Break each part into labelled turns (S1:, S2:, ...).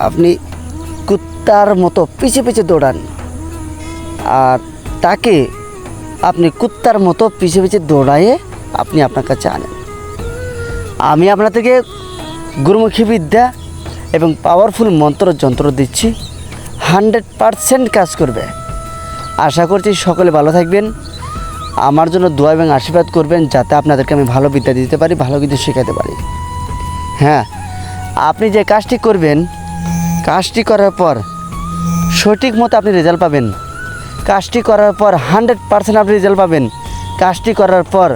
S1: আপনি কুত্তার মতো পিছে পিছে দৌড়ান, আর তাকে আপনি কুত্তার মতো পিছে পিছে দৌড়াইয়ে আপনি আপনার কাছে আনেন। আমি আপনাদেরকে গুরুমুখী বিদ্যা এবং পাওয়ারফুল যন্ত্র দিচ্ছি, 100% কাজ করবে। আশা করছি সকলে ভালো থাকবেন। আমার জন্য দোয়া এবং আশীর্বাদ করবেন, যাতে আপনাদেরকে আমি ভালো বিদ্যা দিতে পারি, ভালো কিছু শেখাতে পারি। হ্যাঁ, আপনি যে কাজটি করবেন, কাজটি করার পর সঠিক মতো আপনি রেজাল্ট পাবেন। কাজটি করার পর 100% আপনি রেজাল্ট পাবেন। কাজটি করার পর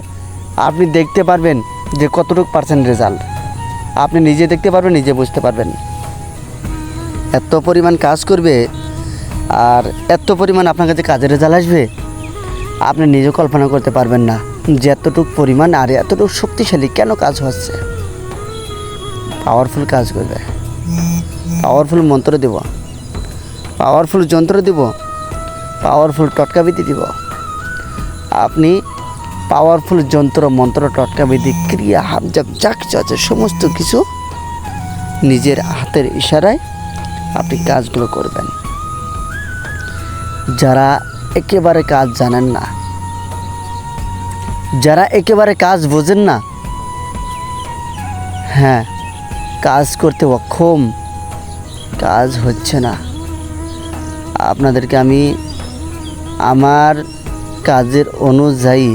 S1: আপনি দেখতে পারবেন যে কতটুকু পার্সেন্ট রেজাল্ট আপনি নিজে দেখতে পারবেন, নিজে বুঝতে পারবেন। এত পরিমাণ কাজ করবে আর এত পরিমাণ আপনার কাছে কাজের রেজাল্ট আসবে, আপনি নিজে কল্পনা করতে পারবেন না যে এতটুকু পরিমাণ আর এতটুকু শক্তিশালী কেন কাজ হচ্ছে। পাওয়ারফুল কাজ করবে, পাওয়ারফুল মন্ত্র দেব, পাওয়ারফুল যন্ত্র দেব, পাওয়ারফুল টটকাবিধি দিব। আপনি পাওয়ারফুল যন্ত্র, মন্ত্র, টটকাবিধি, ক্রিয়া, হাবজাব যা কিছু আছে সমস্ত কিছু নিজের হাতের ইশারায় আপনি কাজগুলো করবেন। যারা একেবারে কাজ জানেন না, যারা একেবারে কাজ বোঝেন না, হ্যাঁ, কাজ করতে অক্ষম, কাজ হচ্ছে না, আপনাদেরকে আমি আমার কাজের অনুযায়ী,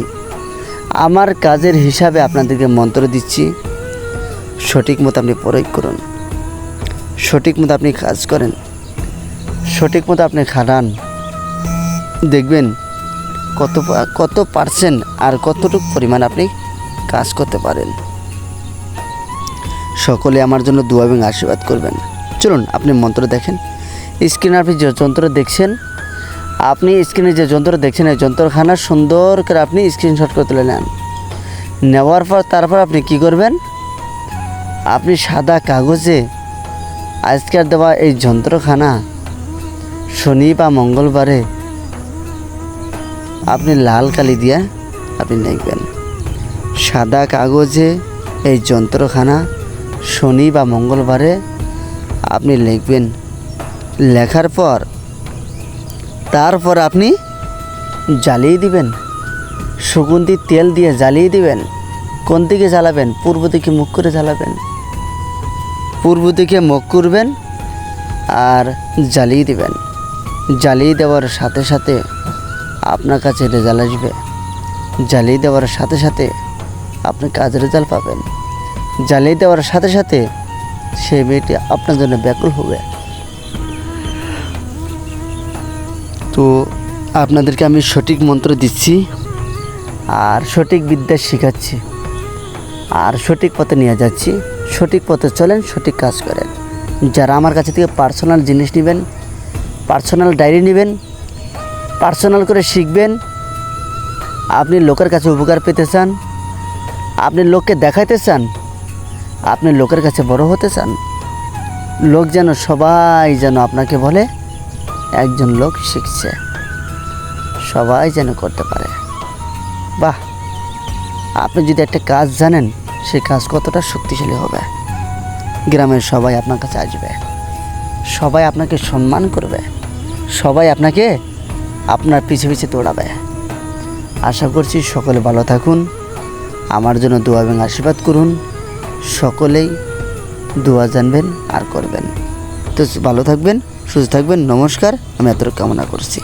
S1: আমার কাজের হিসাবে আপনাদেরকে মন্ত্র দিচ্ছি। সঠিক মতো আপনি প্রয়োগ করুন, সঠিক মতো আপনি কাজ করেন, সঠিক মতো আপনি খাটান, দেখবেন কত পার্সেন্ট আর কতটুকু পরিমাণ আপনি কাজ করতে পারেন। সকলে আমার জন্য দোয়া এবং আশীর্বাদ করবেন। চলুন আপনি মন্ত্র দেখেন। স্ক্রিনে আপনি যে যন্ত্র দেখছেন, আপনি স্ক্রিনে যে যন্ত্র দেখছেন, এই যন্ত্রখানা সুন্দর করে আপনি স্ক্রিনশট করে তুলে নেন। নেওয়ার পর তারপর আপনি কি করবেন, আপনি সাদা কাগজে আজকের দেওয়া এই যন্ত্রখানা শনি বা মঙ্গলবারে আপনি লাল কালি দিয়ে আপনি লিখবেন। সাদা কাগজে এই যন্ত্রখানা শনি বা মঙ্গলবারে আপনি লিখবেন। লেখার পর তারপর আপনি জ্বালিয়ে দিবেন, সুগন্ধি তেল দিয়ে জ্বালিয়ে দিবেন। কোন দিকে জ্বালাবেন? পূর্ব দিকে মুখ করে জ্বালাবেন। পূর্ব দিকে মুখ করবেন আর জ্বালিয়ে দিবেন। জ্বালিয়ে দেওয়ার সাথে সাথে আপনার কাছে রেজাল্ট আসবে। জ্বালিয়ে দেওয়ার সাথে সাথে আপনি কাজের রেজাল্ট পাবেন। জ্বালিয়ে দেওয়ার সাথে সাথে সেই মেয়েটি আপনার জন্য ব্যাকুল হবে। তো আপনাদেরকে আমি সঠিক মন্ত্র দিচ্ছি আর সঠিক বিদ্যা শেখাচ্ছি আর সঠিক পথে নিয়ে যাচ্ছি। সঠিক পথে চলেন, সঠিক কাজ করেন। যারা আমার কাছে থেকে পার্সোনাল জিনিস নেবেন, পার্সোনাল ডায়েরি নেবেন, পার্সোনাল করে শিখবেন, আপনি লোকের কাছে উপকার পেতে চান, আপনি লোককে দেখাইতে চান, আপনি লোকের কাছে বড় হতে চান, লোক যেন সবাই যেন আপনাকে বলে একজন লোক শিখছে, সবাই যেন করতে পারে। বাহ, আপনি যদি একটা কাজ জানেন, সেই কাজ কতটা শক্তিশালী হবে। গ্রামের সবাই আপনার কাছে আসবে, সবাই আপনাকে সম্মান করবে, সবাই আপনাকে আপনার পিছে পিছে দৌড়াবে। আশা করছি সকলে ভালো থাকুন। আমার জন্য দোয়া এবং আশীর্বাদ করুন। সকলেই দোয়া জানবেন আর করবেন। তো ভালো থাকবেন, সুস্থ থাকবেন। নমস্কার, আমি এত কামনা করছি।